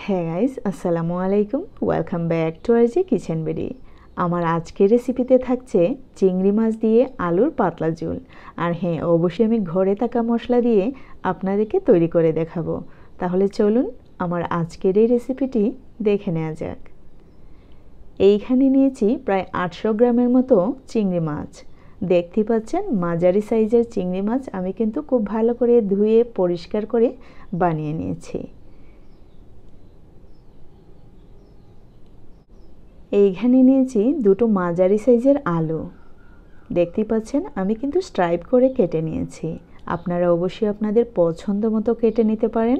হ্যাঁ গাইস, আসসালামু আলাইকুম। Welcome back to R G kitchen বেডি। আমার আজকের রেসিপিতে থাকছে চিংড়ি মাছ দিয়ে আলুর পাতলা ঝোল। আর হ্যাঁ, অবশ্যই আমি ঘরে থাকা মশলা দিয়ে আপনাদেরকে তৈরি করে দেখাবো। তাহলে চলুন আমার আজকের এই রেসিপিটি দেখে নেওয়া যাক। এইখানে নিয়েছি প্রায় 800 গ্রামের মতো চিংড়ি মাছ। দেখতে পাচ্ছেন মাঝারি সাইজের চিংড়ি মাছ আমি কিন্তু খুব ভালো করে ধুয়ে পরিষ্কার করে বানিয়ে নিয়েছি। এইখানে নিয়েছি দুটো মাঝারি সাইজের আলু। দেখতে পাচ্ছেন আমি কিন্তু স্ট্রাইপ করে কেটে নিয়েছি। আপনারা অবশ্যই আপনাদের পছন্দ মতো কেটে নিতে পারেন।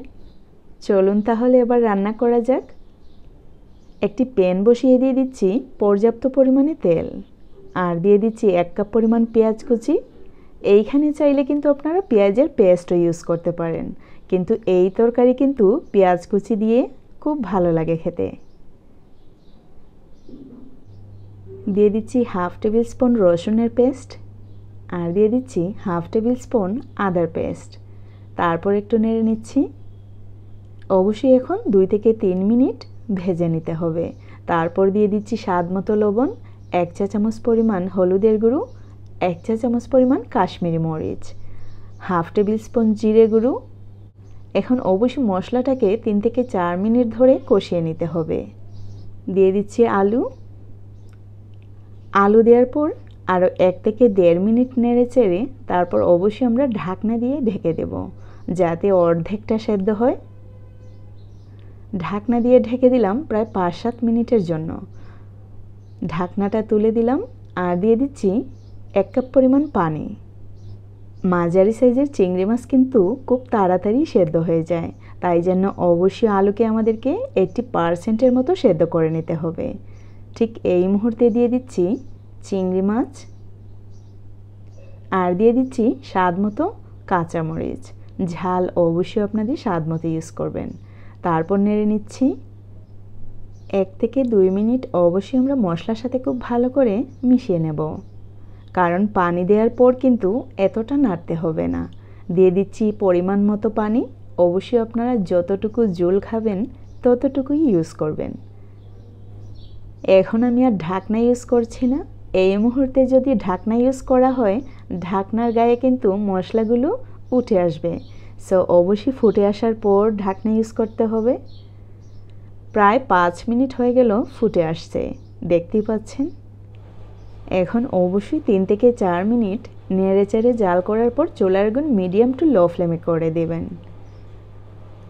চলুন তাহলে এবার রান্না করা যাক। একটি প্যান বসিয়ে দিয়ে দিচ্ছি পর্যাপ্ত পরিমাণে তেল, আর দিয়ে দিচ্ছি 1 কাপ পরিমাণ পেঁয়াজ কুচি। এইখানে চাইলে কিন্তু আপনারা পেঁয়াজের পেস্টও ইউজ করতে পারেন, কিন্তু এই তরকারি কিন্তু পেঁয়াজ কুচি দিয়ে খুব ভালো লাগে খেতে। দিয়ে দিচ্ছি হাফ টেবিল স্পুন রসুনের পেস্ট, আর দিয়ে দিচ্ছি হাফ টেবিল স্পুন আদার পেস্ট। তারপর একটু নেড়ে নিচ্ছি। অবশ্যই এখন 2 থেকে 3 মিনিট ভেজে নিতে হবে। তারপর দিয়ে দিচ্ছি স্বাদ মতো লবণ, 1 চা চামচ পরিমাণ হলুদের গুঁড়ো, 1 চা চামচ পরিমাণ কাশ্মীরি মরিচ, হাফ টেবিল স্পুন জিরে গুঁড়ো। এখন অবশ্যই মশলাটাকে 3 থেকে 4 মিনিট ধরে কষিয়ে নিতে হবে। দিয়ে দিচ্ছি আলু দেওয়ার পর আরও 1 থেকে 1.5 মিনিট নেড়ে চেড়ে তারপর অবশ্যই আমরা ঢাকনা দিয়ে ঢেকে দেব, যাতে অর্ধেকটা সেদ্ধ হয়। ঢাকনা দিয়ে ঢেকে দিলাম প্রায় 5-7 মিনিটের জন্য। ঢাকনাটা তুলে দিলাম আর দিয়ে দিচ্ছি 1 কাপ পরিমাণ পানি। মাঝারি সাইজের চিংড়ি মাছ কিন্তু খুব তাড়াতাড়ি সেদ্ধ হয়ে যায়, তাই জন্য অবশ্যই আলুকে আমাদেরকে 80% মতো সেদ্ধ করে নিতে হবে। ঠিক এই মুহূর্তে দিয়ে দিচ্ছি চিংড়ি মাছ, আর দিয়ে দিচ্ছি স্বাদ মতো কাঁচামরিচ। ঝাল অবশ্যই আপনাদের স্বাদ মতো ইউজ করবেন। তারপর নেড়ে নিচ্ছি। 1 থেকে 2 মিনিট অবশ্যই আমরা মশলার সাথে খুব ভালো করে মিশিয়ে নেব, কারণ পানি দেওয়ার পর কিন্তু এতটা নাড়তে হবে না। দিয়ে দিচ্ছি পরিমাণ মতো পানি। অবশ্যই আপনারা যতটুকু ঝোল খাবেন ততটুকুই ইউজ করবেন। এখন আমি আর ঢাকনা ইউজ করছি না। এই মুহূর্তে যদি ঢাকনা ইউজ করা হয়, ঢাকনার গায়ে কিন্তু মশলাগুলো উঠে আসবে। সো অবশ্যই ফুটে আসার পর ঢাকনা ইউজ করতে হবে। প্রায় 5 মিনিট হয়ে গেল ফুটে আসছে, দেখতেই পাচ্ছেন। এখন অবশ্যই 3 থেকে 4 মিনিট নেড়ে চেড়ে জাল করার পর চুলার আগুন মিডিয়াম টু লো ফ্লেমে করে দেবেন।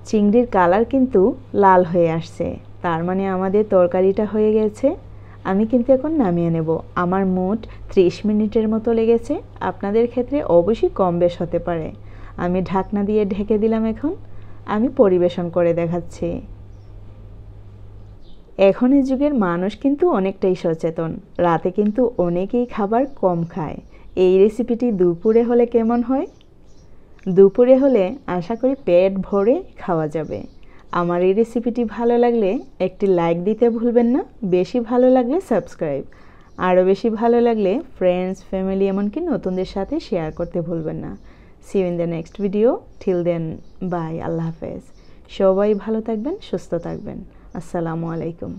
চিংড়ির কালার কিন্তু লাল হয়ে আসছে, তার মানে আমাদের তরকারিটা হয়ে গেছে। আমি কিন্তু এখন নামিয়ে নেব। আমার মোট 30 মিনিটের মতো লেগেছে। আপনাদের ক্ষেত্রে অবশ্যই কম বেশ হতে পারে। আমি ঢাকনা দিয়ে ঢেকে দিলাম। এখন আমি পরিবেশন করে দেখাচ্ছি। এখনের যুগের মানুষ কিন্তু অনেকটাই সচেতন। রাতে কিন্তু অনেকেই খাবার কম খায়। এই রেসিপিটি দুপুরে হলে কেমন হয়? দুপুরে হলে আশা করি পেট ভরে খাওয়া যাবে। আমার এই রেসিপিটি ভালো লাগলে একটি লাইক দিতে ভুলবেন না। বেশি ভালো লাগলে সাবস্ক্রাইব, আরও বেশি ভালো লাগলে ফ্রেন্ডস, ফ্যামিলি, এমনকি নতুনদের সাথে শেয়ার করতে ভুলবেন না। See you in the next video. Till then, bye, আল্লাহ হাফেজ। সবাই ভালো থাকবেন, সুস্থ থাকবেন। আসসালামু আলাইকুম।